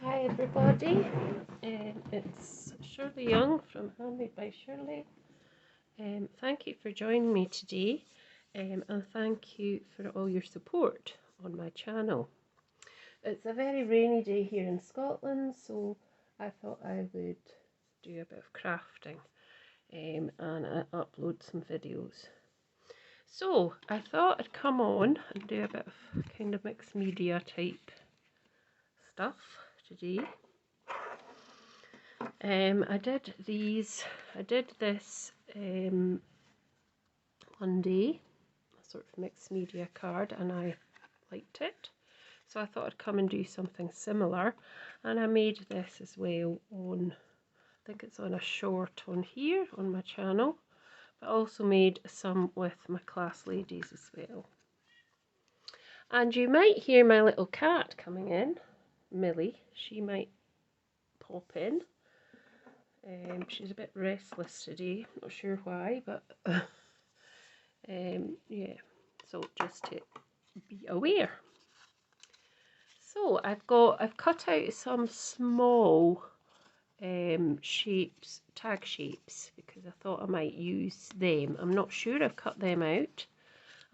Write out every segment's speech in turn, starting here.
Hi everybody, it's Shirley Young from Handmade by Shirley. Thank you for joining me today, and thank you for all your support on my channel. It's a very rainy day here in Scotland, so I thought I would do a bit of crafting and upload some videos. So I thought I'd come on and do a bit of kind of mixed media type stuff today. I did this one day, a sort of mixed media card, and I liked it. So I thought I'd come and do something similar, and I made this as well on, I think it's on a short on here on my channel, but I also made some with my class ladies as well. And you might hear my little cat coming in, Millie. She might pop in. She's a bit restless today, not sure why, but yeah, so just to be aware. So I've cut out some small shapes, tag shapes, because I thought I might use them. I'm not sure I've cut them out.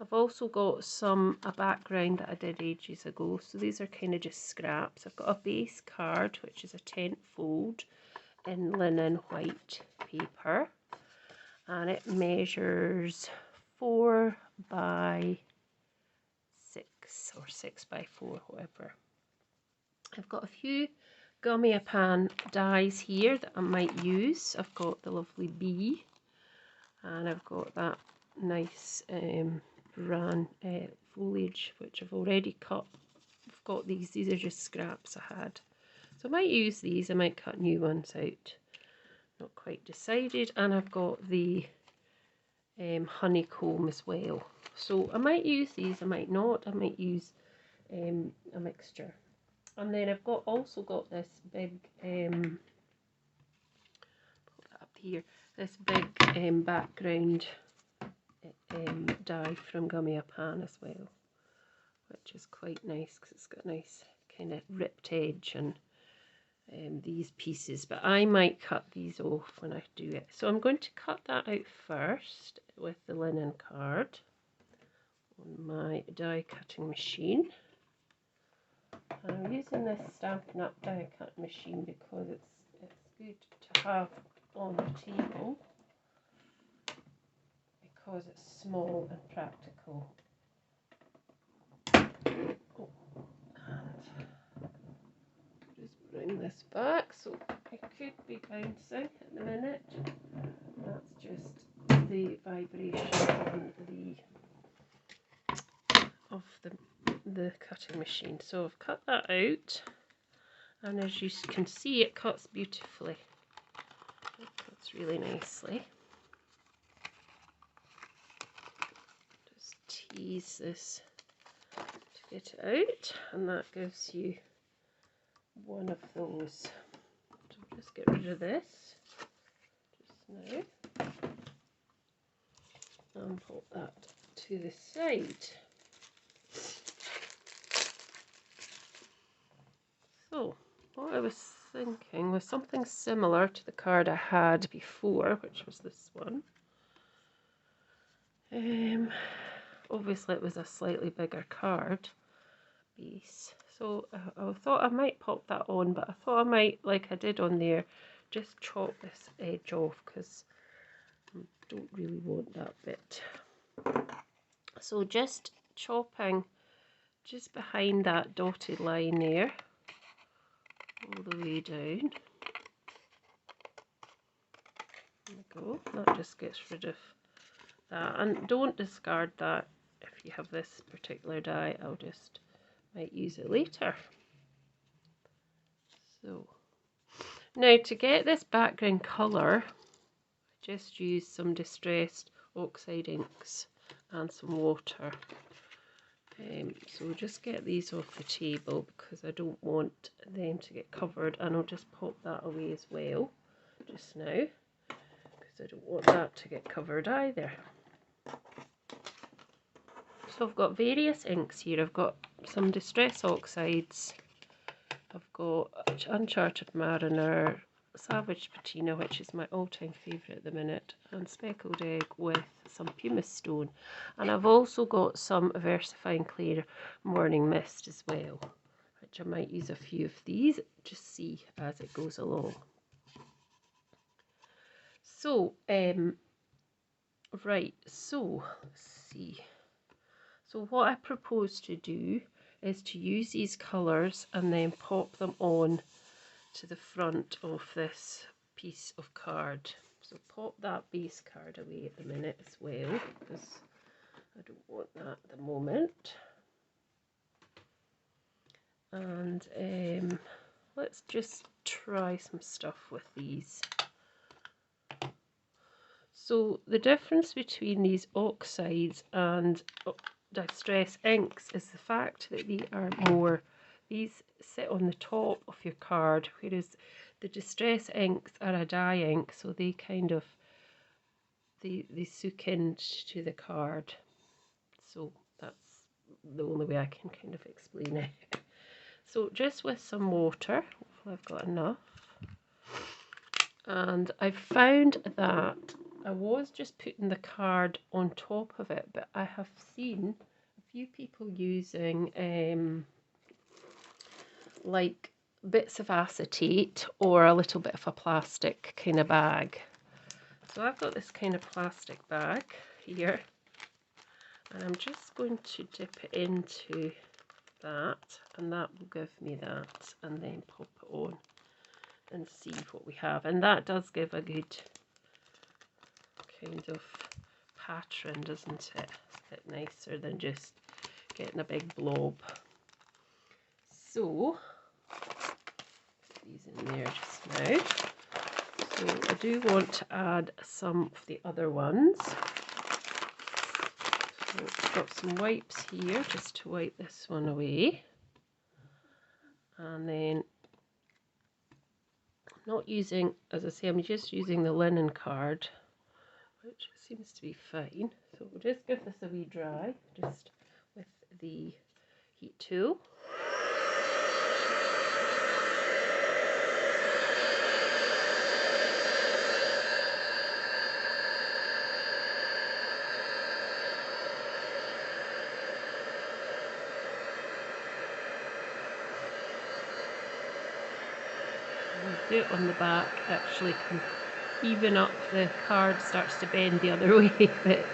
I've also got a background that I did ages ago, so these are kind of just scraps. I've got a base card, which is a 10th fold in linen white paper, and it measures 4 by 6 or 6 by 4, whatever. I've got a few Gummiapan dies here that I might use. I've got the lovely bee, and I've got that nice foliage which I've already cut. I've got these are just scraps I had. So I might use these, I might cut new ones out. Not quite decided. And I've got the honeycomb as well. So I might use these, I might not. I might use a mixture. And then I've also got this big, put that up here, this big Bakgrund die from Gummiapan as well, which is quite nice because it's got a nice kind of ripped edge and these pieces, but I might cut these off when I do it. So I'm going to cut that out first with the linen card on my die cutting machine. And I'm using this Stampin' Up die cut machine because it's good to have on the table because it's small and practical. Oh, and just bring this back, so it could be bouncing at the minute. That's just the vibration on the cutting machine. So I've cut that out, and as you can see, it cuts beautifully. It cuts really nicely. Just tease this to get it out, and that gives you one of those. So I'll just get rid of this just now and put that to the side. So what I was thinking was something similar to the card I had before, which was this one. Obviously it was a slightly bigger card base, so I thought I might pop that on, but I thought I might, like I did on there, just chop this edge off because I don't really want that bit. So just chopping just behind that dotted line there, all the way down. There we go. That just gets rid of that, and don't discard that if you have this particular die. I'll just might use it later. So now to get this background colour, I just use some distressed oxide inks and some water. So just get these off the table because I don't want them to get covered, and I'll just pop that away as well just now because I don't want that to get covered either. So I've got various inks here. I've got some distress oxides, I've got Uncharted Mariner, Salvaged Patina, which is my all-time favourite at the minute, and Speckled Egg with some Pumice stone. And I've also got some Versifying Clear Morning Mist as well, which I might use a few of these, just see as it goes along. So, right, so let's see. So what I propose to do is to use these colours and then pop them on to the front of this piece of card. So pop that base card away at the minute as well, because I don't want that at the moment. And let's just try some stuff with these. So the difference between these oxides and distress inks is the fact that these sit on the top of your card, whereas the distress inks are a dye ink, so they kind of they soak into the card. So that's the only way I can kind of explain it. So just with some water, hopefully I've got enough. And I found that I was just putting the card on top of it, but I have seen a few people using like bits of acetate or a little bit of a plastic kind of bag. So I've got this kind of plastic bag here, and I'm just going to dip it into that, and that will give me that, and then pop it on and see what we have. And that does give a good kind of pattern, doesn't it? It's a bit nicer than just getting a big blob. So put these in there just now. So I do want to add some of the other ones. So I've got some wipes here just to wipe this one away. And then I'm not using, as I say, I'm just using the linen card, which seems to be fine. So we'll just give this a wee dry, just with the heat tool. Do it on the back, actually can even up the card, starts to bend the other way a bit.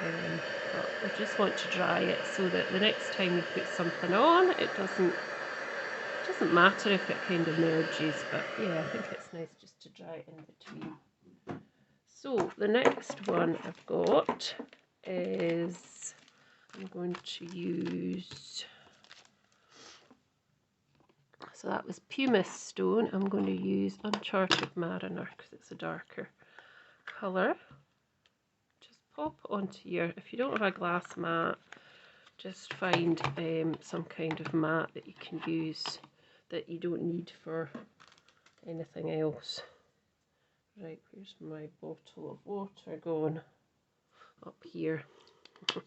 But I just want to dry it so that the next time you put something on, it doesn't matter if it kind of merges, but yeah, I think it's nice just to dry it in between. So the next one I've got is, I'm going to use, so that was Pumice stone. I'm going to use Uncharted Mariner because it's a darker colour. Just pop it onto your, if you don't have a glass mat, just find some kind of mat that you can use that you don't need for anything else. Right, where's my bottle of water going? Up here. So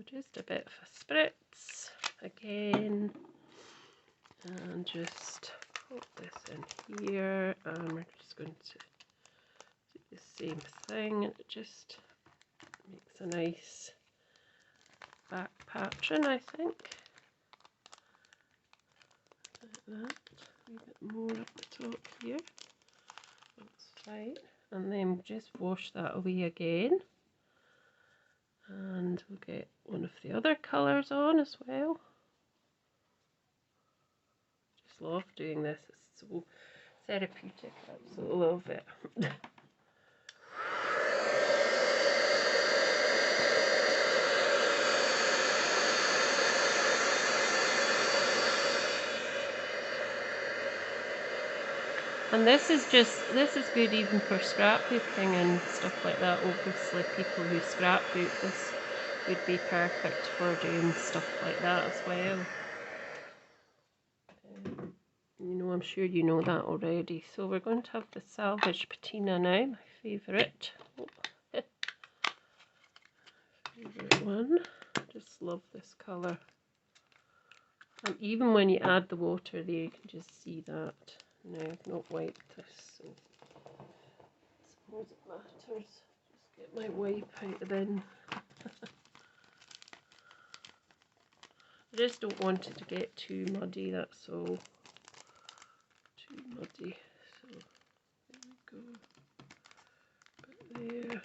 just a bit of a spritz again. And just put this in here, and we're just going to do the same thing, and it just makes a nice back pattern, I think. Like that, a wee bit more up the top here. That's fine. And then just wash that away again. And we'll get one of the other colours on as well. Love doing this, it's so therapeutic, I absolutely love it. And this is good even for scrapbooking and stuff like that. Obviously people who scrapbook, this would be perfect for doing stuff like that as well. You know, I'm sure you know that already. So we're going to have the Salvaged Patina now, my favourite. Favourite one. Just love this colour. And even when you add the water there, you can just see that. Now I've not wiped this, so I suppose it matters. Just get my wipe out of the bin. I just don't want it to get too muddy, that's all. Too muddy. So there we go. But there.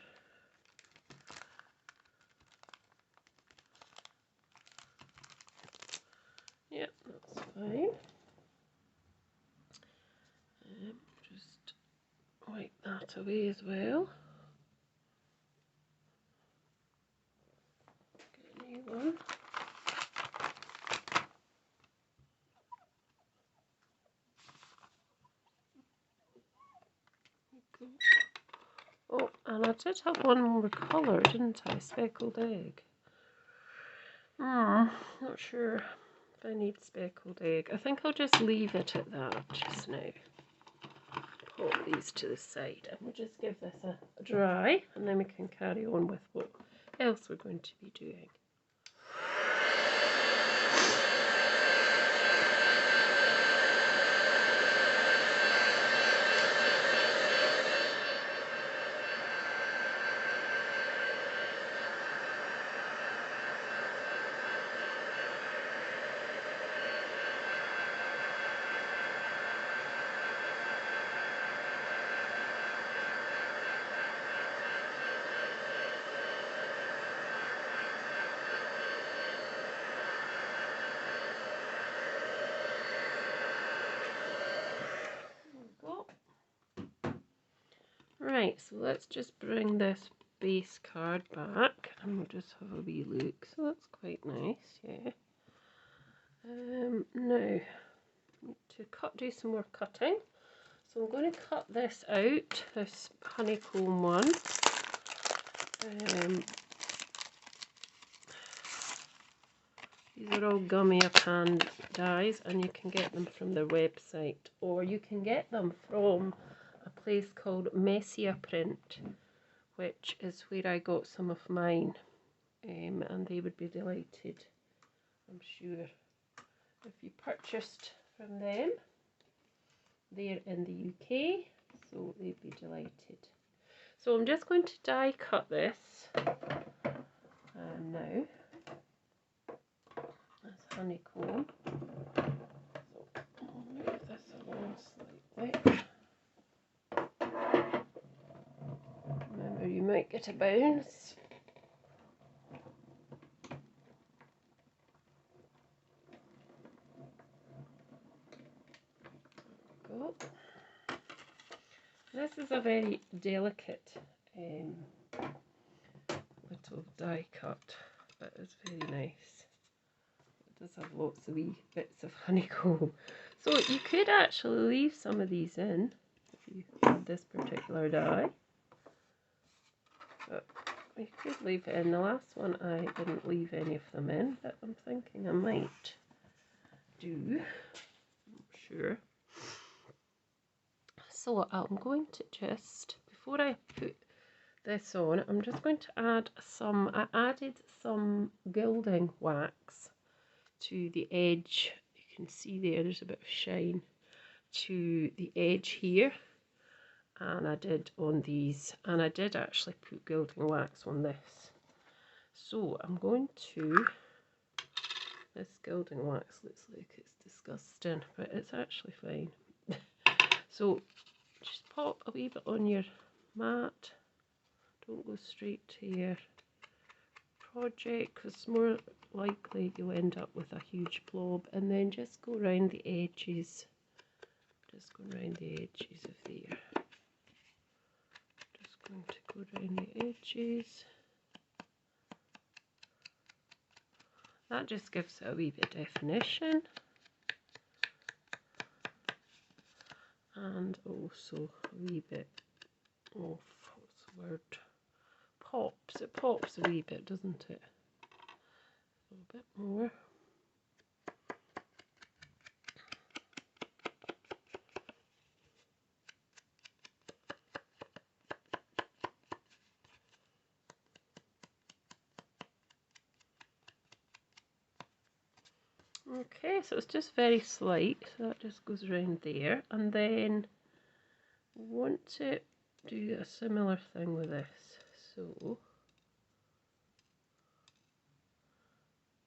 Yep, that's fine. Just wipe that away as well. Get a new one. Oh, and I did have one more colour, didn't I? Speckled egg. Not sure if I need speckled egg. I think I'll just leave it at that just now. Pop these to the side and we'll just give this a dry, and then we can carry on with what else we're going to be doing. Right, so let's just bring this base card back and we'll just have a wee look. So that's quite nice, yeah. Now, to do some more cutting. So I'm going to cut this out, this honeycomb one. These are all Gummiapan dies, and you can get them from their website, or you can get them from a place called Messia Print, which is where I got some of mine, and they would be delighted, I'm sure, if you purchased from them. They're in the UK, so they'd be delighted. So I'm just going to die cut this now. That's honeycomb. So I'll move this along slightly. Remember, you might get a bounce. Go. This is a very delicate little die cut, but it's very nice. It does have lots of wee bits of honeycomb. So you could actually leave some of these in if you had this particular die. But you could leave it in. The last one I didn't leave any of them in, but I'm thinking I might do. I'm not sure. So I'm going to just, before I put this on, I'm just going to add some, I added some gilding wax to the edge. You can see there's a bit of shine to the edge here. And I did on these, and I did actually put gilding wax on this. So I'm going to, this gilding wax looks like it's disgusting, but it's actually fine. So just pop a wee bit on your mat. Don't go straight to your project, because it's more likely you'll end up with a huge blob. And then just go around the edges. Just go around the edges of there. Just going to go around the edges. That just gives it a wee bit of definition. And also a wee bit of, what's the word, pops. It pops a wee bit, doesn't it? A little bit more. Okay, so it's just very slight, so that just goes around there, and then I want to do a similar thing with this. So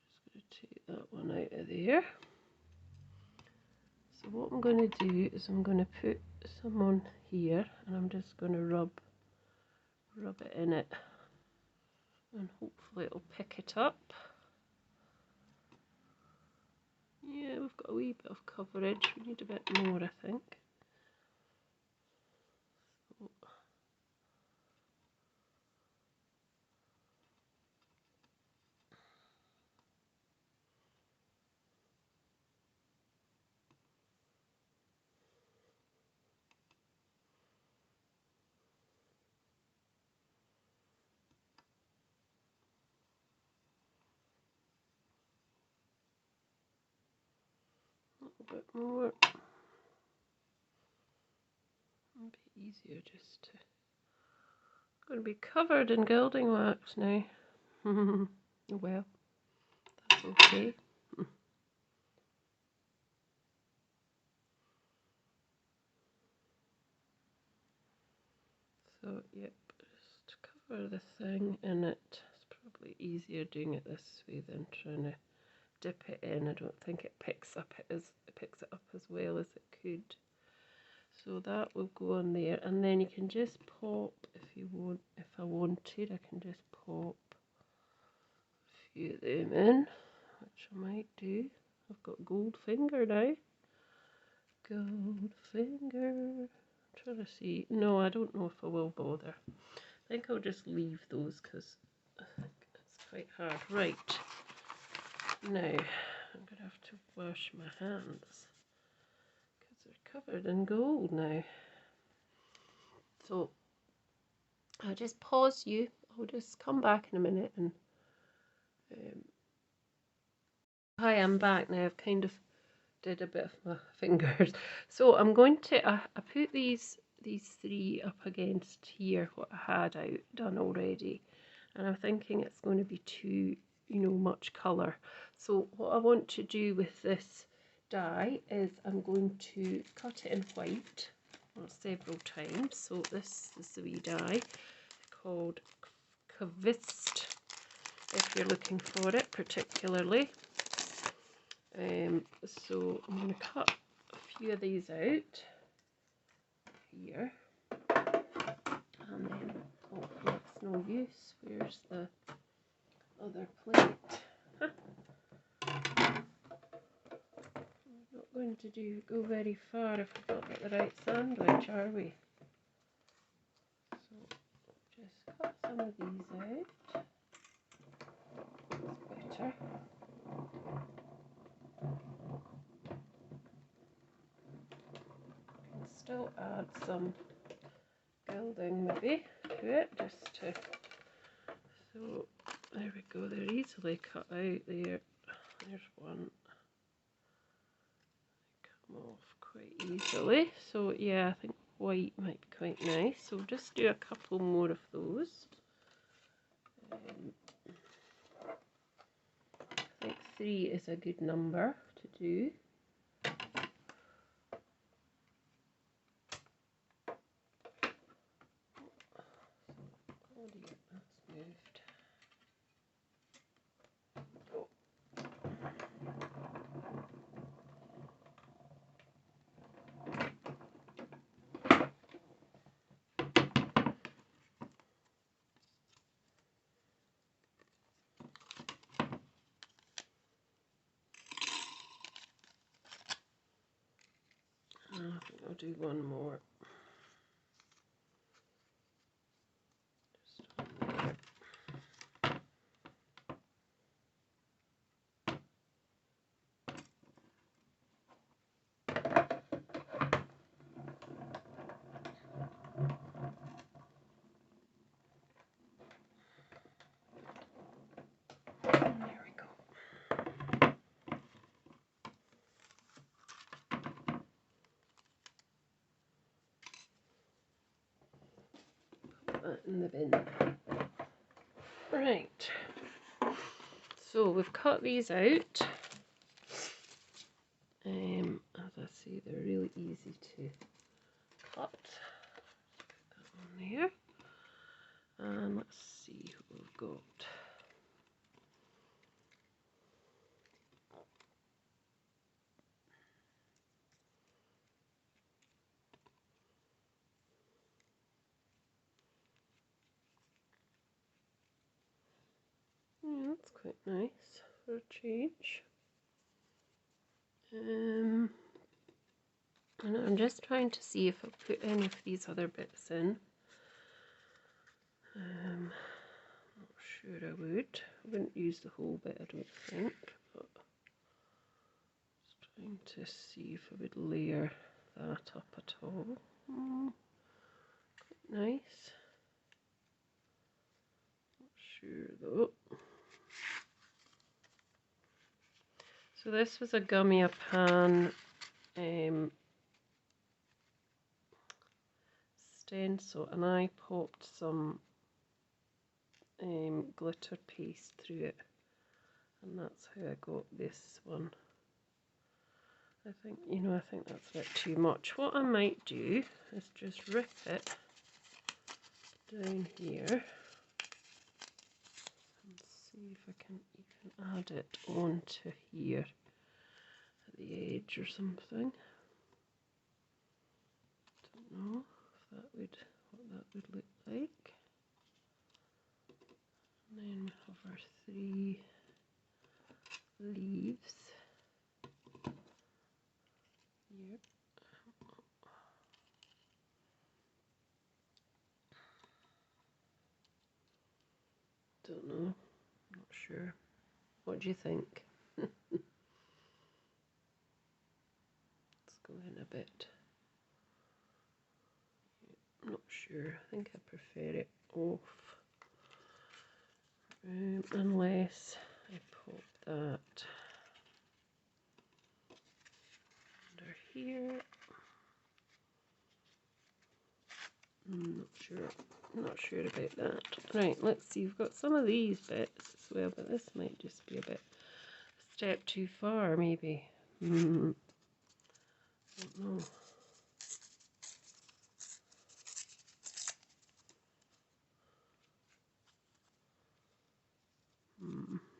just going to take that one out of there. So what I'm going to do is I'm going to put some on here, and I'm just going to rub it in it, and hopefully it'll pick it up. Yeah, we've got a wee bit of coverage. We need a bit more, I think. So, a little bit more. A bit easier just to. Going to be covered in gilding wax now. Well, that's okay. So, yep, just cover the thing in it. It's probably easier doing it this way than trying to dip it in. I don't think it picks it up as well as it could. So that will go on there, and then you can just pop if you want. If I wanted, I can just pop a few of them in, which I might do. I've got gold finger now. Gold finger. I'm trying to see. No, I don't know if I will bother. I think I'll just leave those because I think it's quite hard. Right. Now, I'm going to have to wash my hands because they're covered in gold now. So, I'll just pause you. I'll just come back in a minute and hi, I'm back now. I've kind of did a bit of my fingers. So I'm going to I put these three up against here, what I had done already, and I'm thinking it's going to be too much colour. So what I want to do with this die is I'm going to cut it in white several times. So this is the wee die called Kvist, if you're looking for it particularly. So I'm going to cut a few of these out here, and then hopefully it's no use. Where's the other plate? I'm not going to go very far if we've not got the right sandwich, are we? So just cut some of these out. That's better. Still add some gilding maybe to it, just to, so there we go, they're easily cut out there. There's one, come off quite easily. So yeah, I think white might be quite nice, so just do a couple more of those. I think 3 is a good number to do. Oh dear, that's moved. Oh. I think I'll do one more. Just on there. There we go. Put that in the bin. Right. So we've cut these out. really easy to cut. Put that on there. And let's see what we've got. Yeah, that's quite nice for a change. And I'm just trying to see if I put any of these other bits in. Not sure I would. I wouldn't use the whole bit, I don't think. But just trying to see if I would layer that up at all. Quite nice. Not sure though. So this was a Gummiapan stencil, and I popped some glitter paste through it, and that's how I got this one. I think, you know, I think that's a bit too much. What I might do is just rip it down here and see if I can even add it onto here at the edge or something. Don't know if that would, what that would look like. And then we have our 3 leaves. Yep. Don't know. Not sure. What do you think? Let's go in a bit. I'm not sure. I think I prefer it off. Unless I pop that under here. Not sure about that. Right, let's see. We've got some of these bits as well, but this might just be a bit a step too far, maybe. I don't know.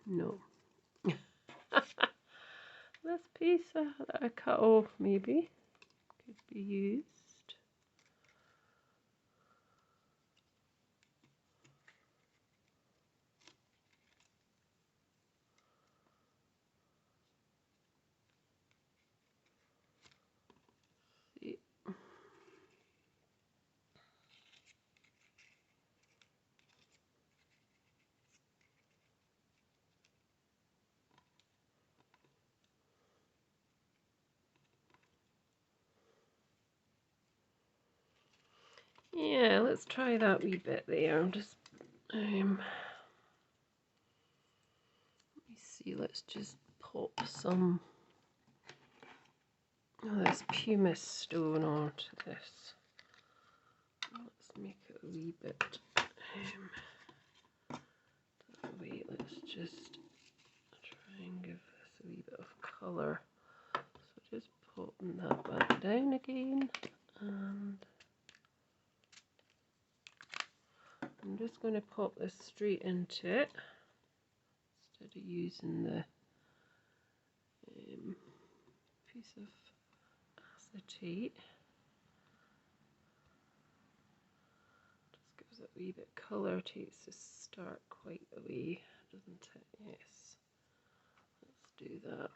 No. This piece that I cut off maybe could be used. See. Yeah, let's try that wee bit there. I'm just let me see, let's just pop some of this pumice stone onto this. Let's make it a wee bit that way. Let's just try and give this a wee bit of colour. So just popping that back down again, and I'm just going to pop this straight into it instead of using the piece of acetate. Just gives it a wee bit of colour, takes the start quite away, doesn't it? Yes. Let's do that.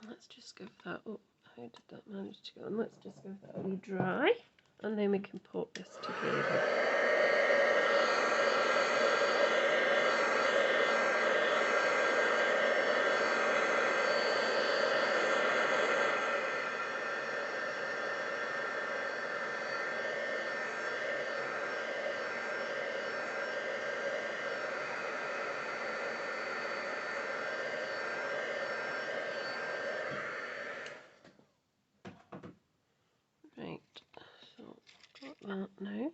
Let's just give that, oh, how did that manage to go on? Let's just give that a wee dry, and then we can pop this together. That now,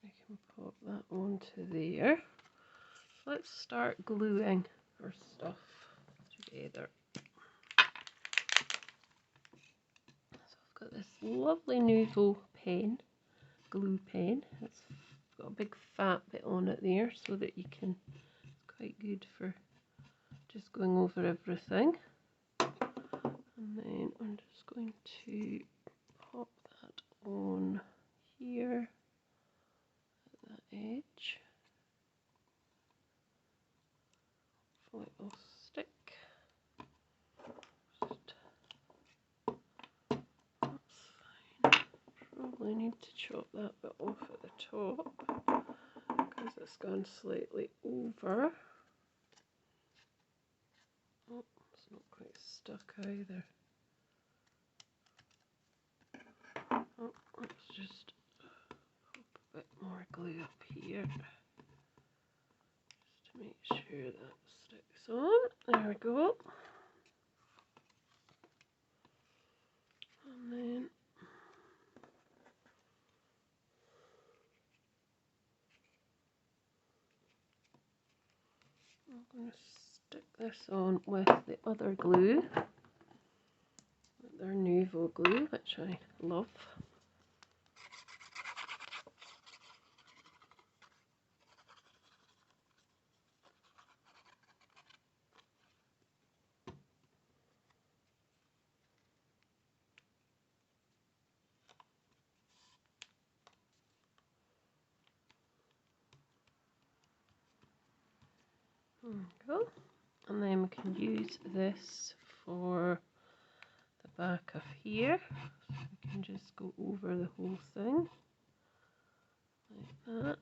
we can pop that onto there. If let's start gluing our stuff together. So I've got this lovely Nouveau pen, glue pen. It's got a big fat bit on it there so that you can, it's quite good for just going over everything. And then I'm just going to pop that on here at that edge. Hopefully it will stick. That's fine. Probably need to chop that bit off at the top because it's gone slightly over. Oh, it's not quite stuck either. Oh, let's just pop a bit more glue up here just to make sure that sticks on. There we go. And then I'm going to stick this on with the other glue, their Nouveau glue, which I love. There we go. And then we can use this for the back of here. So we can just go over the whole thing like that.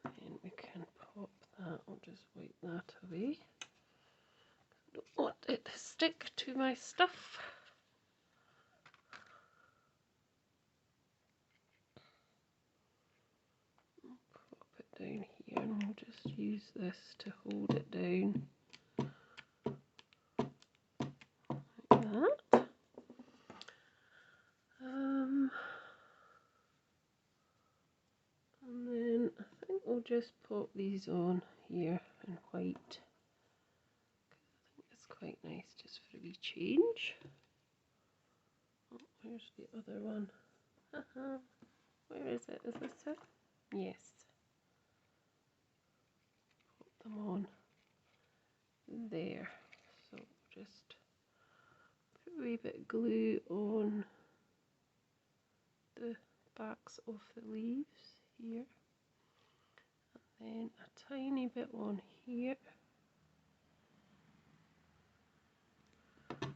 And we can pop that. I'll just wipe that away. I don't want it to stick to my stuff. Pop it down here and we'll just use this to hold it down like that. And then I think we'll just pop these on here in white. I think it's quite nice just for a wee change. Oh, where's the other one? Where is it? Is this it? Yes. Pop them on there. So just put a wee bit of glue on the backs of the leaves here. And then a tiny bit on here. Take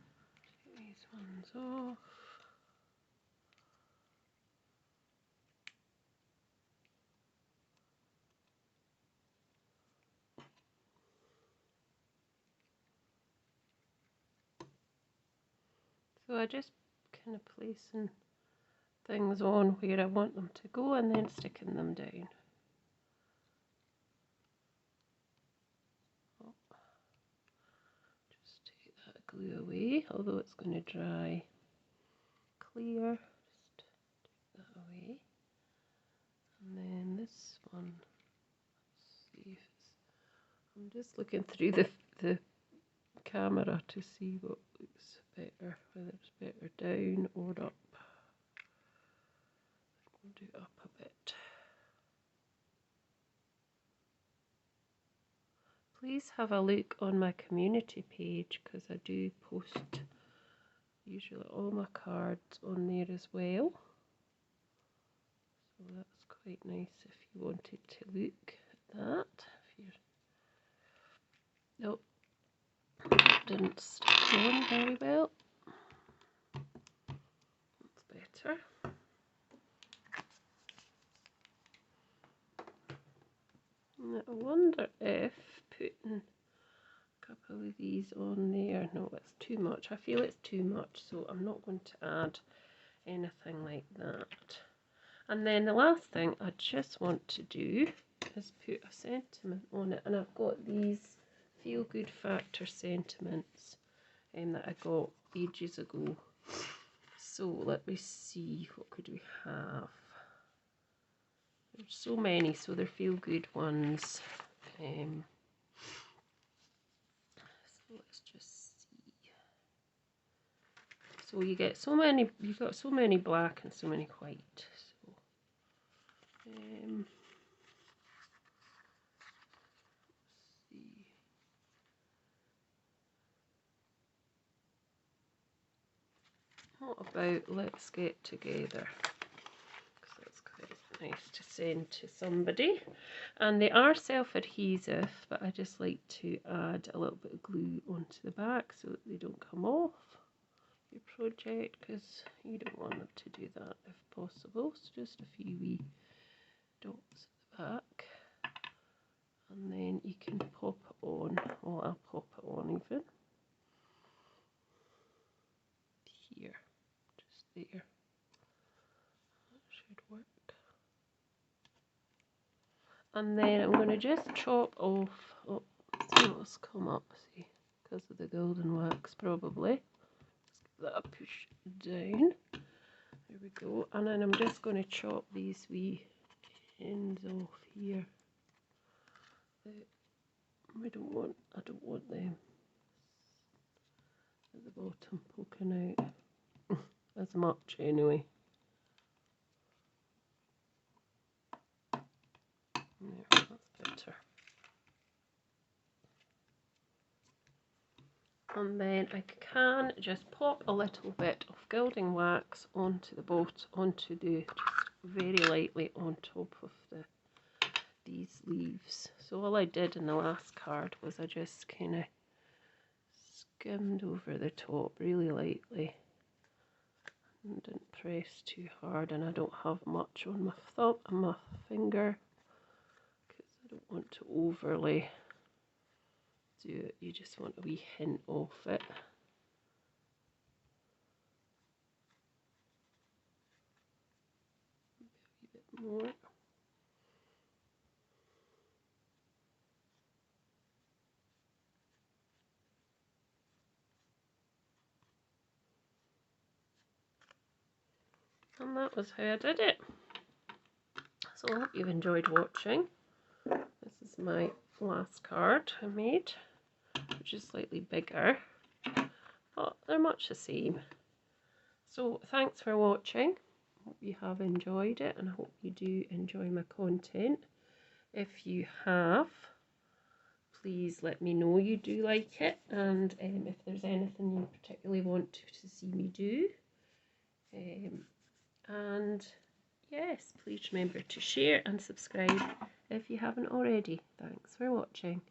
these ones off. So I just kind of placing things on where I want them to go and then sticking them down. Oh, just take that glue away, although it's going to dry clear. Just take that away. And then this one, let's see if it's, I'm just looking through the camera to see what looks better, whether it's better down or up. We'll do up a bit. Please have a look on my community page because I do post usually all my cards on there as well. So that's quite nice if you wanted to look at that. If you're... Nope, that didn't stick on very well. That's better. Now, I wonder if putting a couple of these on there, no, it's too much. I feel it's too much, so I'm not going to add anything like that. And then the last thing I just want to do is put a sentiment on it, and I've got these Feel Good Factor sentiments that I got ages ago. So let me see, what could we have? There's so many, so they're feel-good ones. So let's just see. So you get so many, you've got so many black and so many white. So let's see. What about let's get together? Because that's quite nice to send to somebody. And they are self-adhesive, but I just like to add a little bit of glue onto the back so that they don't come off your project, because you don't want them to do that if possible. So just a few wee dots at the back, and then you can pop it on. Well, I'll pop it on even here, just there. That should work. And then I'm going to just chop off. Oh, see what's come up. See, because of the golden wax, probably. Let's give that a push down. There we go. And then I'm just going to chop these wee ends off here. I don't want them at the bottom poking out as much anyway. There, that's better. And then I can just pop a little bit of gilding wax onto the onto the, just very lightly on top of these leaves. So all I did in the last card was I just kind of skimmed over the top really lightly and didn't press too hard, and I don't have much on my thumb and my finger because I don't want to overly do it. You just want a wee hint of it. A bit more. And that was how I did it. So I hope you've enjoyed watching. This is my last card I made, which is slightly bigger, but they're much the same. So thanks for watching. Hope you have enjoyed it, and I hope you do enjoy my content. If you have, please let me know you do like it, and if there's anything you particularly want to see me do. And yes, please remember to share and subscribe if you haven't already. Thanks for watching.